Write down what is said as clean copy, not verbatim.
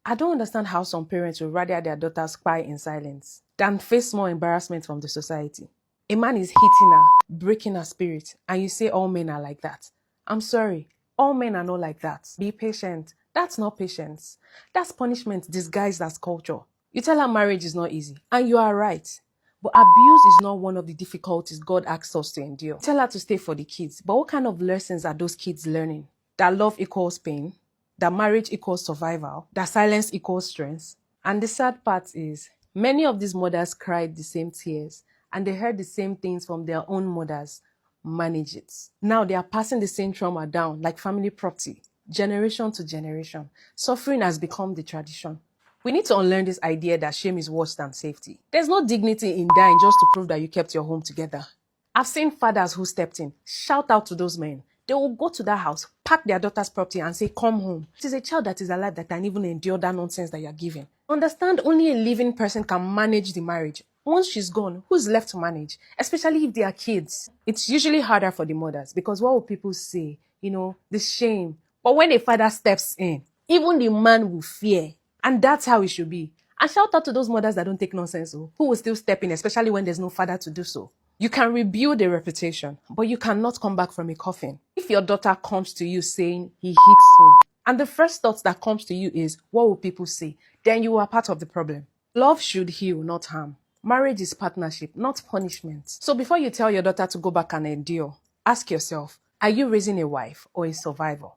I don't understand how some parents would rather their daughters cry in silence than face more embarrassment from the society. A man is hitting her, breaking her spirit, and you say all men are like that. I'm sorry, all men are not like that. Be patient. That's not patience. That's punishment disguised as culture. You tell her marriage is not easy, and you are right. But abuse is not one of the difficulties God asks us to endure. Tell her to stay for the kids, but what kind of lessons are those kids learning? That love equals pain? That marriage equals survival? That silence equals strength? And the sad part is, many of these mothers cried the same tears and they heard the same things from their own mothers. Manage it. Now they are passing the same trauma down like family property, generation to generation. Suffering has become the tradition. We need to unlearn this idea that shame is worse than safety. There's no dignity in dying just to prove that you kept your home together. I've seen fathers who stepped in. Shout out to those men. They will go to that house, pack their daughter's property and say, come home. It is a child that is alive that can even endure that nonsense that you're giving. Understand, only a living person can manage the marriage. Once she's gone, who's left to manage? Especially if they are kids. It's usually harder for the mothers because what will people say? The shame. But when a father steps in, even the man will fear. And that's how it should be. And shout out to those mothers that don't take nonsense, who will still step in, especially when there's no father to do so. You can rebuild a reputation, but you cannot come back from a coffin. If your daughter comes to you saying, he hits me, and the first thought that comes to you is, what will people say? Then you are part of the problem. Love should heal, not harm. Marriage is partnership, not punishment. So before you tell your daughter to go back and endure, ask yourself, are you raising a wife or a survivor?